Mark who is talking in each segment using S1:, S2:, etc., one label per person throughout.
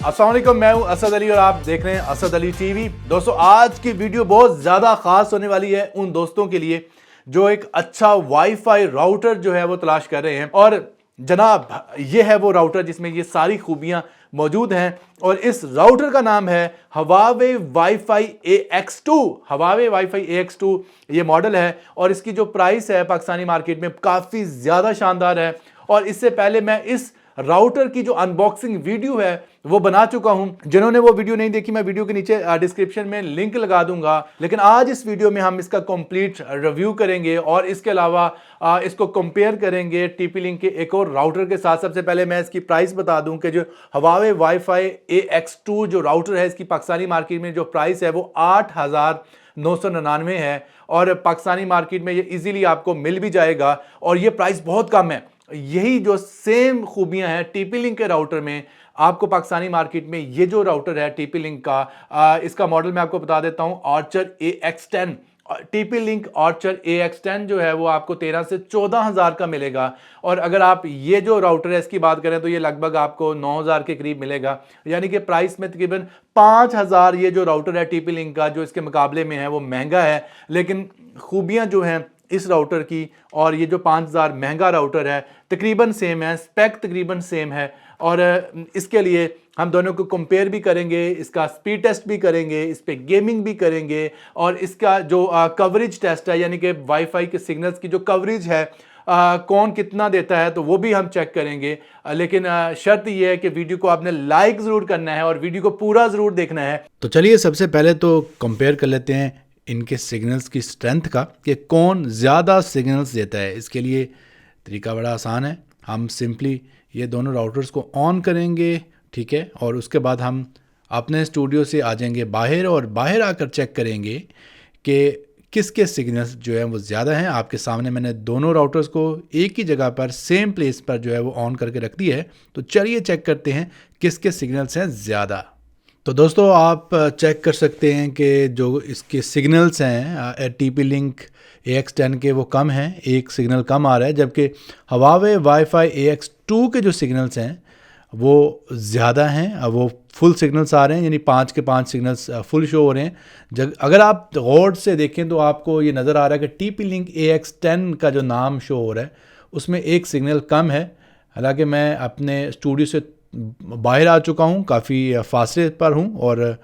S1: अस्सलाम वालेकुम, मैं हूं असद अली और आप देख रहे हैं असद अली टीवी। दोस्तों, आज की वीडियो बहुत ज़्यादा ख़ास होने वाली है उन दोस्तों के लिए जो एक अच्छा वाईफाई राउटर जो है वो तलाश कर रहे हैं। और जनाब, ये है वो राउटर जिसमें ये सारी खूबियां मौजूद हैं और इस राउटर का नाम है Huawei WiFi AX2। Huawei WiFi AX2 ये मॉडल है और इसकी जो प्राइस है पाकिस्तानी मार्केट में काफ़ी ज़्यादा शानदार है। और इससे पहले मैं इस राउटर की जो अनबॉक्सिंग वीडियो है वो बना चुका हूं। जिन्होंने वो वीडियो नहीं देखी, मैं वीडियो के नीचे डिस्क्रिप्शन में लिंक लगा दूंगा। लेकिन आज इस वीडियो में हम इसका कंप्लीट रिव्यू करेंगे और इसके अलावा इसको कंपेयर करेंगे टीपी लिंक के एक और राउटर के साथ। सबसे पहले मैं इसकी प्राइस बता दूं कि जो Huawei WiFi AX2 जो राउटर है, इसकी पाकिस्तानी मार्केट में जो प्राइस है वो 8,999 है और पाकिस्तानी मार्केट में ये इजीली आपको मिल भी जाएगा और ये प्राइस बहुत कम है। यही जो सेम खूबियां हैं टीपी लिंक के राउटर में आपको पाकिस्तानी मार्केट में ये जो राउटर है टीपी लिंक का, इसका मॉडल मैं आपको बता देता हूं, Archer AX10। TP link Archer AX10 जो है वो आपको 13 से 14,000 का मिलेगा। और अगर आप ये जो राउटर है इसकी बात करें तो ये लगभग आपको 9,000 के करीब मिलेगा। यानी कि प्राइस में तकरीबन 5,000 ये जो राउटर है टीपी लिंक का जो इसके मुकाबले में है वो महंगा है। लेकिन खूबियां जो हैं इस राउटर की और ये जो 5,000 महंगा राउटर है तकरीबन सेम है, स्पेक तकरीबन सेम है। और इसके लिए हम दोनों को कंपेयर भी करेंगे, इसका स्पीड टेस्ट भी करेंगे, इस पे गेमिंग भी करेंगे और इसका जो कवरेज टेस्ट है यानी कि वाईफाई के सिग्नल्स की जो कवरेज है कौन कितना देता है तो वो भी हम चेक करेंगे। लेकिन शर्त यह है कि वीडियो को आपने लाइक ज़रूर करना है और वीडियो को पूरा ज़रूर देखना है।
S2: तो चलिए सबसे पहले तो कंपेयर कर लेते हैं इनके सिग्नल्स की स्ट्रेंथ का कि कौन ज़्यादा सिग्नल्स देता है। इसके लिए तरीका बड़ा आसान है, हम सिंपली ये दोनों राउटर्स को ऑन करेंगे, ठीक है, और उसके बाद हम अपने स्टूडियो से आ जाएंगे बाहर और बाहर आकर चेक करेंगे कि किसके सिग्नल्स जो है वो ज़्यादा हैं। आपके सामने मैंने दोनों राउटर्स को एक ही जगह पर सेम प्लेस पर जो है वो ऑन करके रख दिया है। तो चलिए चेक करते हैं किसके सिग्नल्स हैं ज़्यादा। तो दोस्तों, आप चेक कर सकते हैं कि जो इसके सिग्नल्स हैं टीपी लिंक AX10 के वो कम हैं, एक सिग्नल कम आ रहा है, जबकि Huawei WiFi AX2 के जो सिग्नल्स हैं वो ज़्यादा हैं, वो फुल सिग्नल्स आ रहे हैं, यानी 5 के 5 सिग्नल्स फुल शो हो रहे हैं। अगर आप गौर से देखें तो आपको ये नज़र आ रहा है कि टीपी लिंक AX10 का जो नाम शो हो रहा है उसमें एक सिग्नल कम है। हालांकि मैं अपने स्टूडियो से बाहर आ चुका हूँ, काफ़ी फासले पर हूँ और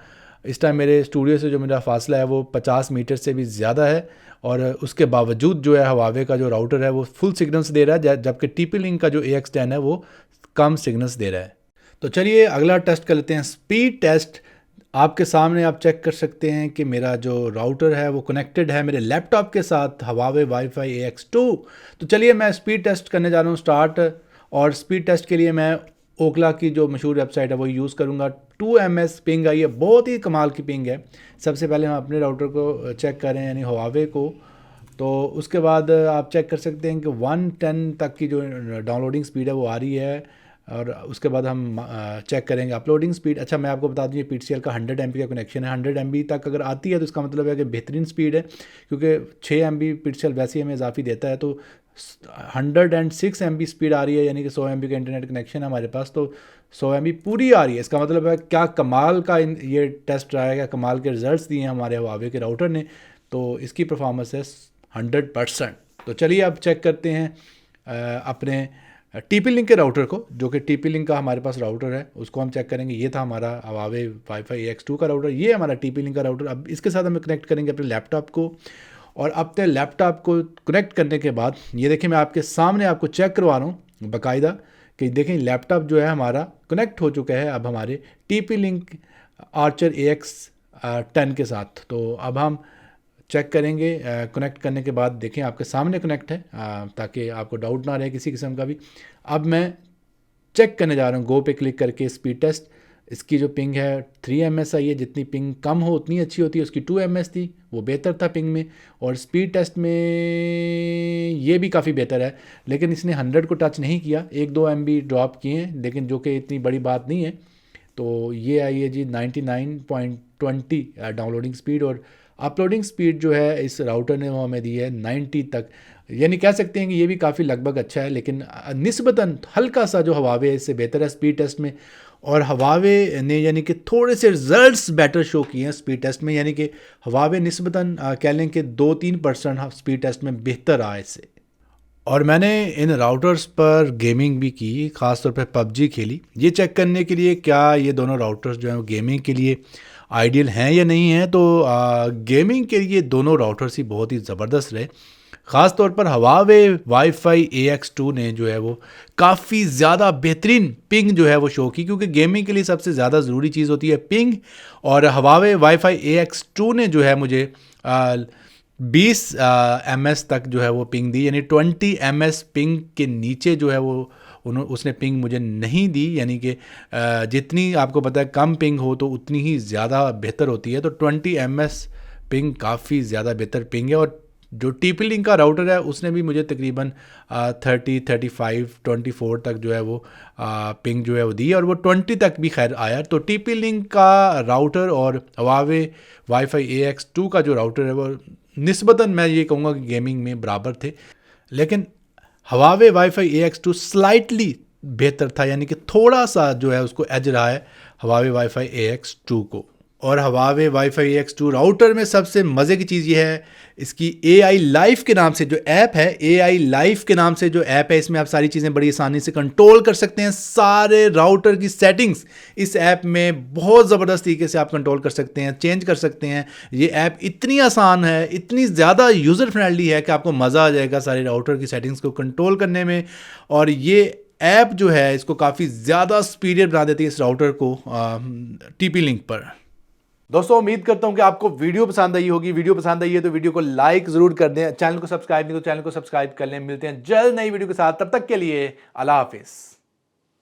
S2: इस टाइम मेरे स्टूडियो से जो मेरा फासला है वो 50 मीटर से भी ज़्यादा है और उसके बावजूद जो है Huawei का जो राउटर है वो फुल सिग्नल्स दे रहा है, जबकि टीपी लिंक का जो AX10 है वो कम सिग्नल्स दे रहा है। तो चलिए अगला टेस्ट कर लेते हैं, स्पीड टेस्ट। आपके सामने आप चेक कर सकते हैं कि मेरा जो राउटर है वो कनेक्टेड है मेरे लैपटॉप के साथ Huawei WiFi AX2। तो चलिए मैं स्पीड टेस्ट करने जा रहा हूँ स्टार्ट। और स्पीड टेस्ट के लिए मैं ओखला की जो मशहूर वेबसाइट है वो यूज़ करूँगा। 2 ms पिंग आई है, बहुत ही कमाल की पिंग है। सबसे पहले हम अपने राउटर को चेक करें यानी Huawei को, तो उसके बाद आप चेक कर सकते हैं कि 110 तक की जो डाउनलोडिंग स्पीड है वो आ रही है। और उसके बाद हम चेक करेंगे अपलोडिंग स्पीड। अच्छा, मैं आपको बता दूं ये PTCL का 100 MB का कनेक्शन है। 100 MB तक अगर आती है तो इसका मतलब है कि बेहतरीन स्पीड है, क्योंकि 6 MB PTCL वैसे ही हमें इजाफी देता है। तो 106 MB स्पीड आ रही है, यानी कि 100 MB का इंटरनेट कनेक्शन है हमारे पास, तो 100 MB पूरी आ रही है। इसका मतलब है क्या कमाल का ये टेस्ट रहा है, क्या कमाल के रिजल्ट्स दिए हैं हमारे Huawei के राउटर ने। तो इसकी परफॉर्मेंस है 100%। तो चलिए अब चेक करते हैं अपने टीपी लिंक के राउटर को, जो कि टीपी लिंक का हमारे पास राउटर है उसको हम चेक करेंगे। ये था हमारा Huawei WiFi AX2 का राउटर, ये हमारा टीपी लिंक का राउटर। अब इसके साथ हम कनेक्ट करेंगे अपने लैपटॉप को और अपने लैपटॉप को कनेक्ट करने के बाद ये देखें, मैं आपके सामने आपको चेक करवा रहा हूँ बाकायदा कि देखें लैपटॉप जो है हमारा कनेक्ट हो चुका है अब हमारे टीपी लिंक आर्चर AX10 के साथ। तो अब हम चेक करेंगे कनेक्ट करने के बाद, देखें आपके सामने कनेक्ट है ताकि आपको डाउट ना रहे किसी किस्म का भी। अब मैं चेक करने जा रहा हूँ गो पे क्लिक करके स्पीड टेस्ट। इसकी जो पिंग है 3 ms आई है, जितनी पिंग कम हो उतनी अच्छी होती है। उसकी 2 ms थी, वो बेहतर था पिंग में। और स्पीड टेस्ट में ये भी काफ़ी बेहतर है, लेकिन इसने 100 को टच नहीं किया, 1-2 MB ड्रॉप किए हैं, लेकिन जो कि इतनी बड़ी बात नहीं है। तो ये आई है जी 99.20 डाउनलोडिंग स्पीड और अपलोडिंग स्पीड जो है इस राउटर ने वो हमें दी है 90 तक। यानी कह सकते हैं कि ये भी काफ़ी लगभग अच्छा है, लेकिन निस्बतन हल्का सा जो Huawei इससे बेहतर है स्पीड टेस्ट में। और हवावे ने यानी कि थोड़े से रिजल्ट्स बेटर शो किए हैं स्पीड टेस्ट में, यानी कि हवावे निस्बतन कह लें कि 2-3% स्पीड टेस्ट में बेहतर रहा इससे। और मैंने इन राउटर्स पर गेमिंग भी की, ख़ासतौर पर पबजी खेली, ये चेक करने के लिए क्या ये दोनों राउटर्स जो हैं वो गेमिंग के लिए आइडियल हैं या नहीं हैं। तो गेमिंग के लिए दोनों राउटर्स ही बहुत ही ज़बरदस्त रहे। ख़ास तौर पर हवावे वाईफाई AX2 ने जो है वो काफ़ी ज़्यादा बेहतरीन पिंग जो है वो शो की, क्योंकि गेमिंग के लिए सबसे ज़्यादा ज़रूरी चीज़ होती है पिंग। और हवावे वाईफाई AX2 ने जो है मुझे 20 ms तक जो है वो पिंग दी, यानी 20 ms पिंग के नीचे जो है वो उसने पिंग मुझे नहीं दी। यानी कि जितनी आपको पता है कम पिंग हो तो उतनी ही ज़्यादा बेहतर होती है, तो 20 ms पिंग काफ़ी ज़्यादा बेहतर पिंग है। और जो TP लिंक का राउटर है उसने भी मुझे तकरीबन 30, 35, 24 तक जो है वो पिंग जो है वो दी, और वो 20 तक भी खैर आया। तो TP लिंक का राउटर और हवावे वाईफाई AX2 का जो राउटर है वो निस्बतन मैं ये कहूँगा कि गेमिंग में बराबर थे, लेकिन हवावे वाईफाई AX2 स्लाइटली बेहतर था, यानी कि थोड़ा सा जो है उसको एज रहा है हवावे वाईफाई AX2 को। और हवावे वाईफाई AX2 राउटर में सबसे मज़े की चीज़ ये है इसकी AI लाइफ के नाम से जो ऐप है, AI लाइफ के नाम से जो ऐप है, इसमें आप सारी चीज़ें बड़ी आसानी से कंट्रोल कर सकते हैं। सारे राउटर की सेटिंग्स इस ऐप में बहुत ज़बरदस्त तरीके से आप कंट्रोल कर सकते हैं, चेंज कर सकते हैं। ये ऐप इतनी आसान है, इतनी ज़्यादा यूज़र फ्रेंडली है कि आपको मज़ा आ जाएगा सारे राउटर की सेटिंग्स को कंट्रोल करने में। और ये ऐप जो है इसको काफ़ी ज़्यादा सुपीरियर बना देती है इस राउटर को TP लिंक पर।
S1: दोस्तों उम्मीद करता हूं कि आपको वीडियो पसंद आई होगी। वीडियो पसंद आई है तो वीडियो को लाइक जरूर कर दें, चैनल को सब्सक्राइब नहीं तो चैनल को सब्सक्राइब कर लें। मिलते हैं जल्द नई वीडियो के साथ, तब तक के लिए अल्लाह हाफिज़।